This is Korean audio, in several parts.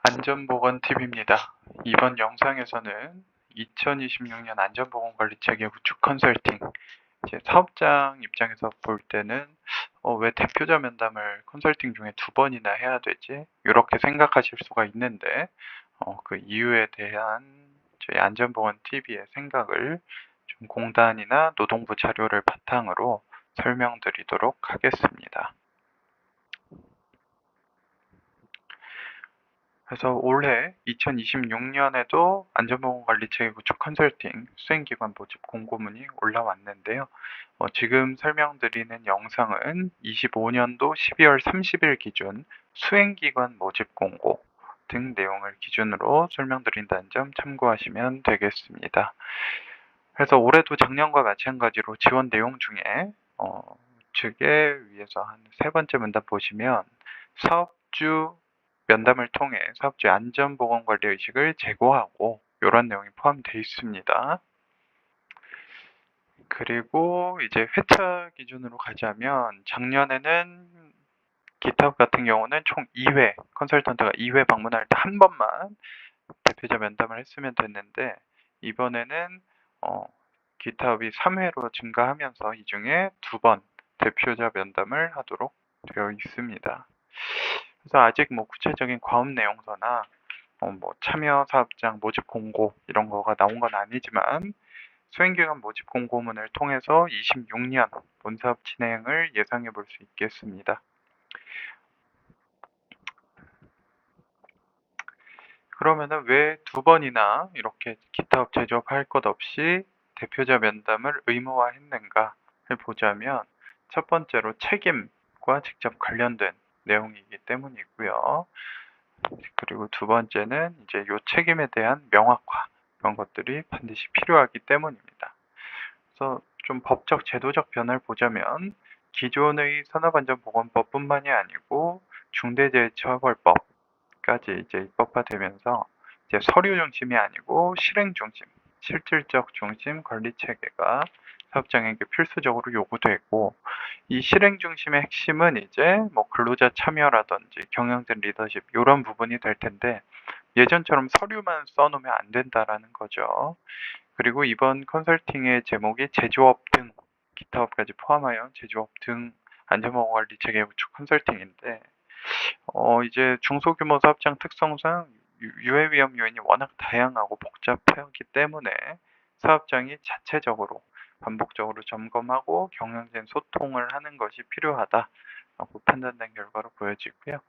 안전보건팁입니다. 이번 영상에서는 2026년 안전보건관리체계 구축 컨설팅, 이제 사업장 입장에서 볼 때는 왜 대표자 면담을 컨설팅 중에 2번이나 해야 되지? 이렇게 생각하실 수가 있는데 그 이유에 대한 저희 안전보건TV의 생각을 좀 공단이나 노동부 자료를 바탕으로 설명드리도록 하겠습니다. 그래서 올해 2026년에도 안전보건관리체계 구축 컨설팅 수행기관 모집 공고문이 올라왔는데요. 지금 설명드리는 영상은 25년도 12월 30일 기준 수행기관 모집 공고 등 내용을 기준으로 설명드린다는 점 참고하시면 되겠습니다. 그래서 올해도 작년과 마찬가지로 지원 내용 중에 측에 위해서 한 3번째 문답 보시면 사업주 면담을 통해 사업주의 안전보건관리 의식을 제고하고 이런 내용이 포함되어 있습니다. 그리고 이제 회차 기준으로 가자면 작년에는 기타업 같은 경우는 총 2회, 컨설턴트가 2회 방문할 때 한 번만 대표자 면담을 했으면 됐는데 이번에는 기타업이 3회로 증가하면서 이 중에 2번 대표자 면담을 하도록 되어 있습니다. 그래서 아직 구체적인 과업 내용서나 참여 사업장 모집 공고 이런 거가 나온 건 아니지만 수행기관 모집 공고문을 통해서 26년 본사업 진행을 예상해 볼 수 있겠습니다. 그러면은 왜 2번이나 이렇게 기타업 제조업할 것 없이 대표자 면담을 의무화했는가를 보자면 첫 번째로 책임과 직접 관련된 내용이기 때문이고요. 그리고 2번째는 이제 요 책임에 대한 명확화 이런 것들이 반드시 필요하기 때문입니다. 그래서 좀 법적 제도적 변화를 보자면 기존의 산업안전보건법뿐만이 아니고 중대재해처벌법까지 이제 입법화되면서 이제 서류 중심이 아니고 실행 중심, 실질적 중심 관리 체계가 사업장에게 필수적으로 요구되고 이 실행 중심의 핵심은 이제 근로자 참여라든지 경영진 리더십 이런 부분이 될 텐데 예전처럼 서류만 써놓으면 안 된다라는 거죠. 그리고 이번 컨설팅의 제목이 제조업 등 기타업까지 포함하여 제조업 등 안전보건관리 체계 구축 컨설팅인데 이제 중소규모 사업장 특성상 유해 위험 요인이 워낙 다양하고 복잡하기 때문에 사업장이 자체적으로 반복적으로 점검하고 경영진 소통을 하는 것이 필요하다라고 판단된 결과로 보여지고요.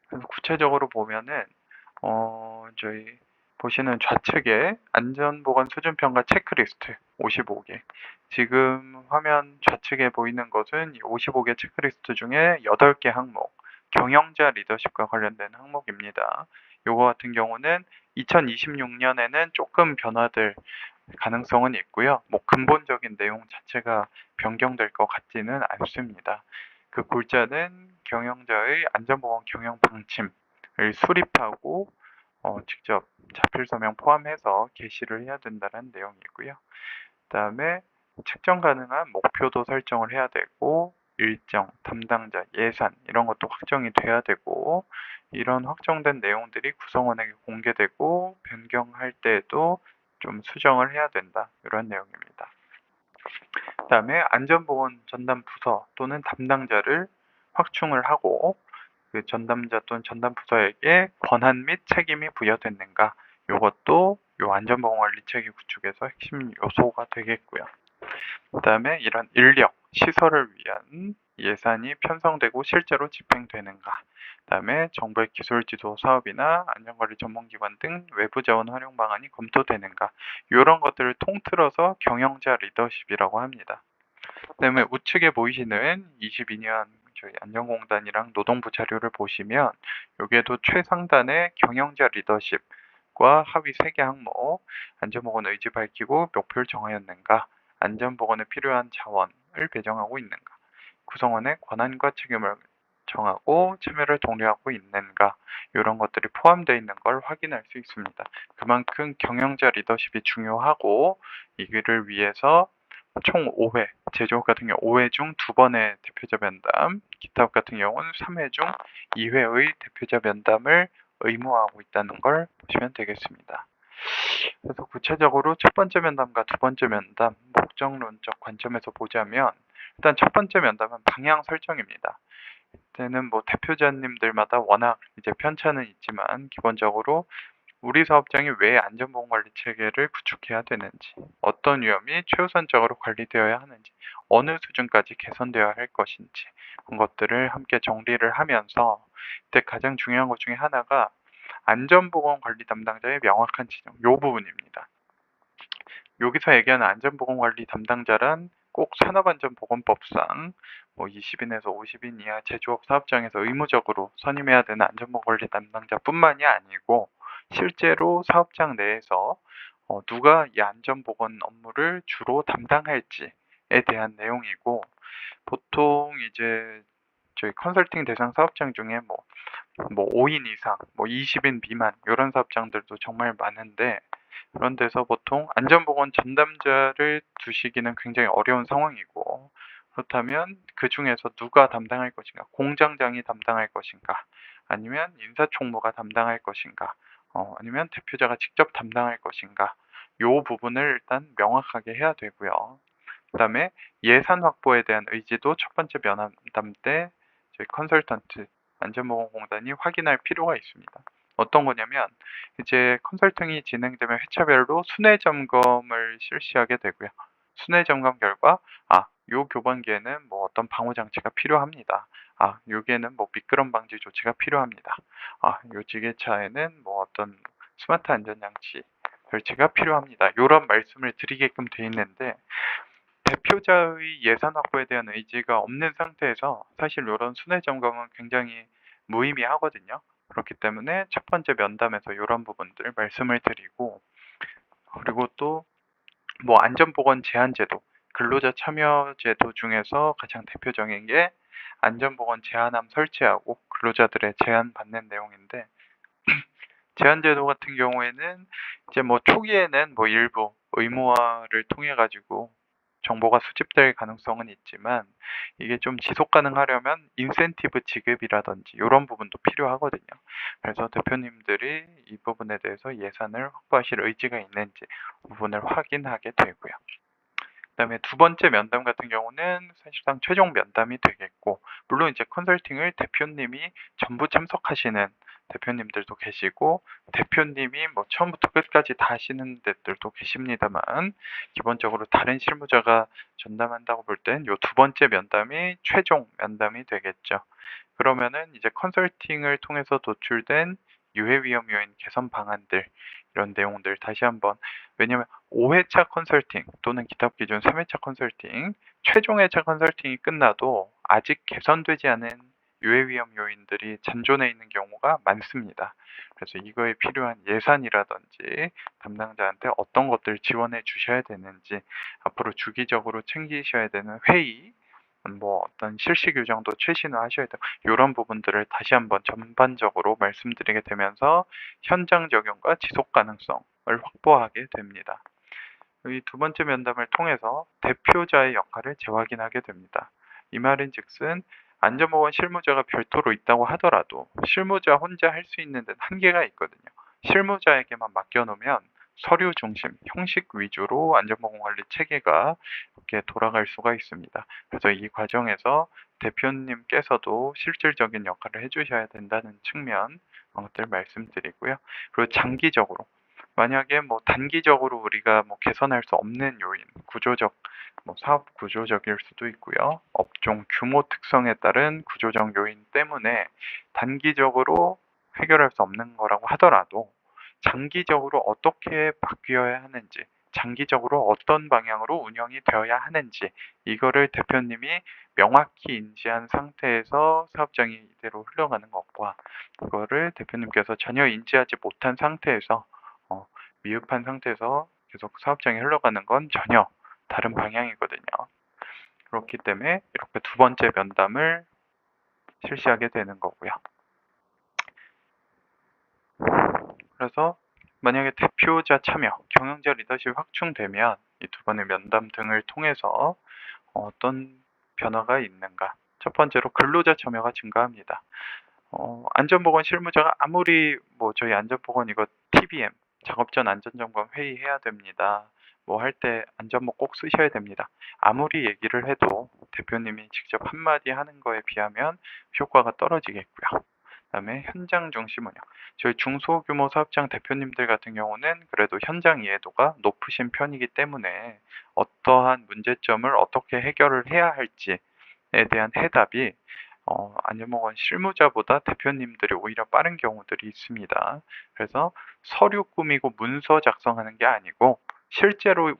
그래서 구체적으로 보면은 저희 보시는 좌측에 안전보건 수준평가 체크리스트 55개. 지금 화면 좌측에 보이는 것은 이 55개 체크리스트 중에 8개 항목, 경영자 리더십과 관련된 항목입니다. 요거 같은 경우는 2026년에는 조금 변화될 가능성은 있고요. 근본적인 내용 자체가 변경될 것 같지는 않습니다. 그 골자는 경영자의 안전보건 경영 방침을 수립하고 직접 자필 서명 포함해서 게시를 해야 된다는 내용이고요. 그다음에 측정 가능한 목표도 설정을 해야 되고 일정, 담당자, 예산 이런 것도 확정이 돼야 되고 이런 확정된 내용들이 구성원에게 공개되고 변경할 때에도 좀 수정을 해야 된다. 이런 내용입니다. 그다음에 안전보건 전담 부서 또는 담당자를 확충을 하고 그 전담자 또는 전담 부서에게 권한 및 책임이 부여됐는가 이것도 요 안전보건관리 체계 구축에서 핵심 요소가 되겠고요. 그다음에 이런 인력, 시설을 위한 예산이 편성되고 실제로 집행되는가 그다음에 정부의 기술지도 사업이나 안전관리 전문기관 등 외부 자원 활용 방안이 검토되는가 이런 것들을 통틀어서 경영자 리더십이라고 합니다. 그다음에 우측에 보이시는 22년 저희 안전공단이랑 노동부 자료를 보시면 여기에도 최상단에 경영자 리더십과 하위 3개 항목 안전보건 의지 밝히고 목표를 정하였는가 안전보건에 필요한 자원을 배정하고 있는가 구성원의 권한과 책임을 정하고 참여를 독려하고 있는가 이런 것들이 포함되어 있는 걸 확인할 수 있습니다. 그만큼 경영자 리더십이 중요하고 이를 위해서 총 5회, 제조업 같은 경우 5회 중 2번의 대표자 면담, 기타업 같은 경우는 3회 중 2회의 대표자 면담을 의무화하고 있다는 걸 보시면 되겠습니다. 그래서 구체적으로 첫 번째 면담과 두 번째 면담, 목적론적 관점에서 보자면 일단 첫 번째 면담은 방향 설정입니다. 이때는 뭐 대표자님들마다 워낙 이제 편차는 있지만 기본적으로 우리 사업장이 왜 안전보건관리 체계를 구축해야 되는지, 어떤 위험이 최우선적으로 관리되어야 하는지, 어느 수준까지 개선되어야 할 것인지 그런 것들을 함께 정리를 하면서 이때 가장 중요한 것 중에 하나가 안전보건관리 담당자의 명확한 지정, 요 부분입니다. 여기서 얘기하는 안전보건관리 담당자란 꼭 산업안전보건법상 뭐 20인에서 50인 이하 제조업 사업장에서 의무적으로 선임해야 되는 안전보건관리 담당자뿐만이 아니고 실제로 사업장 내에서 누가 이 안전보건 업무를 주로 담당할지에 대한 내용이고, 보통 이제 저희 컨설팅 대상 사업장 중에 뭐 5인 이상, 뭐 20인 미만 이런 사업장들도 정말 많은데, 그런 데서 보통 안전보건 전담자를 두시기는 굉장히 어려운 상황이고, 그렇다면 그 중에서 누가 담당할 것인가, 공장장이 담당할 것인가, 아니면 인사총무가 담당할 것인가, 아니면 대표자가 직접 담당할 것인가, 요 부분을 일단 명확하게 해야 되고요. 그 다음에 예산 확보에 대한 의지도 첫 번째 면담 때 저희 컨설턴트 안전보건공단이 확인할 필요가 있습니다. 어떤 거냐면 이제 컨설팅이 진행되면 회차별로 순회 점검을 실시하게 되고요. 순회 점검 결과 요 교반기에는 뭐 어떤 방호 장치가 필요합니다. 여기에는 뭐 미끄럼 방지 조치가 필요합니다. 요 지게차에는 뭐 어떤 스마트 안전 장치 설치가 필요합니다. 이런 말씀을 드리게끔 돼 있는데, 대표자의 예산 확보에 대한 의지가 없는 상태에서 사실 이런 순회 점검은 굉장히 무의미하거든요. 그렇기 때문에 첫 번째 면담에서 이런 부분들 말씀을 드리고, 그리고 또 뭐 안전보건 제한제도, 근로자 참여제도 중에서 가장 대표적인 게 안전보건 제한함 설치하고 근로자들의 제한 받는 내용인데, 제한제도 같은 경우에는 이제 뭐 초기에는 뭐 일부 의무화를 통해 가지고 정보가 수집될 가능성은 있지만, 이게 좀 지속 가능하려면 인센티브 지급이라든지 이런 부분도 필요하거든요. 그래서 대표님들이 이 부분에 대해서 예산을 확보하실 의지가 있는지 부분을 확인하게 되고요. 그다음에 두 번째 면담 같은 경우는 사실상 최종 면담이 되겠고, 물론 이제 컨설팅을 대표님이 전부 참석하시는 대표님들도 계시고, 대표님이 뭐 처음부터 끝까지 다 하시는 데들도 계십니다만, 기본적으로 다른 실무자가 전담한다고 볼 땐 요 두 번째 면담이 최종 면담이 되겠죠. 그러면은 이제 컨설팅을 통해서 도출된 유해 위험 요인 개선 방안들, 이런 내용들 다시 한번, 왜냐면 5회차 컨설팅 또는 기타업 기준 3회차 컨설팅, 최종 회차 컨설팅이 끝나도 아직 개선되지 않은 유해 위험 요인들이 잔존해 있는 경우가 많습니다. 그래서 이거에 필요한 예산이라든지 담당자한테 어떤 것들 지원해 주셔야 되는지, 앞으로 주기적으로 챙기셔야 되는 회의, 뭐 어떤 실시 규정도 최신화하셔야 되고, 이런 부분들을 다시 한번 전반적으로 말씀드리게 되면서 현장 적용과 지속 가능성을 확보하게 됩니다. 이 두 번째 면담을 통해서 대표자의 역할을 재확인하게 됩니다. 이 말인즉슨 안전보건 실무자가 별도로 있다고 하더라도 실무자 혼자 할 수 있는 데는 한계가 있거든요. 실무자에게만 맡겨놓으면 서류 중심, 형식 위주로 안전보건관리 체계가 이렇게 돌아갈 수가 있습니다. 그래서 이 과정에서 대표님께서도 실질적인 역할을 해주셔야 된다는 측면, 그런 것들 말씀드리고요. 그리고 장기적으로, 만약에 뭐 단기적으로 우리가 뭐 개선할 수 없는 요인, 구조적, 뭐 사업 구조적일 수도 있고요. 업종 규모 특성에 따른 구조적 요인 때문에 단기적으로 해결할 수 없는 거라고 하더라도 장기적으로 어떻게 바뀌어야 하는지, 장기적으로 어떤 방향으로 운영이 되어야 하는지, 이거를 대표님이 명확히 인지한 상태에서 사업장이 이대로 흘러가는 것과, 그거를 대표님께서 전혀 인지하지 못한 상태에서 미흡한 상태에서 계속 사업장이 흘러가는 건 전혀 다른 방향이거든요. 그렇기 때문에 이렇게 두 번째 면담을 실시하게 되는 거고요. 그래서 만약에 대표자 참여, 경영자 리더십이 확충되면 이 두 번의 면담 등을 통해서 어떤 변화가 있는가? 첫 번째로 근로자 참여가 증가합니다. 안전보건 실무자가 아무리 저희 안전보건 이거 TBM, 작업 전 안전점검 회의해야 됩니다. 할 때 안전모 꼭 쓰셔야 됩니다. 아무리 얘기를 해도 대표님이 직접 한마디 하는 거에 비하면 효과가 떨어지겠고요. 그다음에 현장 중심 운영. 저희 중소규모 사업장 대표님들 같은 경우는 그래도 현장 이해도가 높으신 편이기 때문에 어떠한 문제점을 어떻게 해결을 해야 할지에 대한 해답이 안전보건 실무자보다 대표님들이 오히려 빠른 경우들이 있습니다. 그래서 서류 꾸미고 문서 작성하는 게 아니고 실제로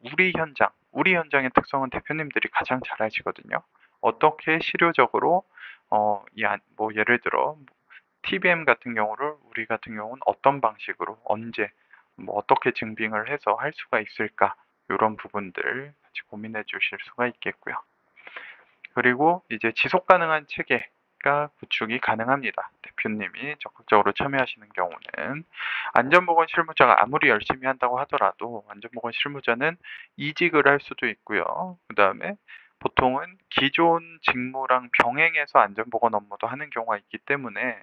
우리 현장의 특성은 대표님들이 가장 잘 아시거든요. 어떻게 실효적으로 예를 들어 TBM 같은 경우를 우리 같은 경우는 어떤 방식으로 언제 어떻게 증빙을 해서 할 수가 있을까 이런 부분들 같이 고민해 주실 수가 있겠고요. 그리고 이제 지속 가능한 체계가 구축이 가능합니다. 대표님이 적극적으로 참여하시는 경우는 안전보건 실무자가 아무리 열심히 한다고 하더라도 안전보건 실무자는 이직을 할 수도 있고요. 그 다음에 보통은 기존 직무랑 병행해서 안전보건 업무도 하는 경우가 있기 때문에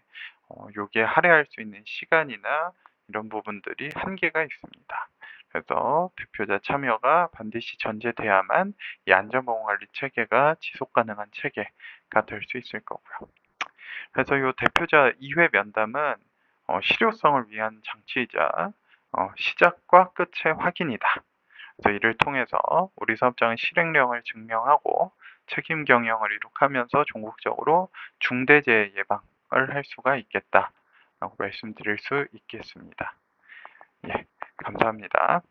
여기에 할애할 수 있는 시간이나 이런 부분들이 한계가 있습니다. 그래서 대표자 참여가 반드시 전제돼야만 이 안전보건관리 체계가 지속 가능한 체계가 될 수 있을 거고요. 그래서 이 대표자 2회 면담은 실효성을 위한 장치이자 시작과 끝의 확인이다. 그래서 이를 통해서 우리 사업장의 실행력을 증명하고 책임 경영을 이룩하면서 종국적으로 중대재해 예방을 할 수가 있겠다라고 말씀드릴 수 있겠습니다. 예, 감사합니다.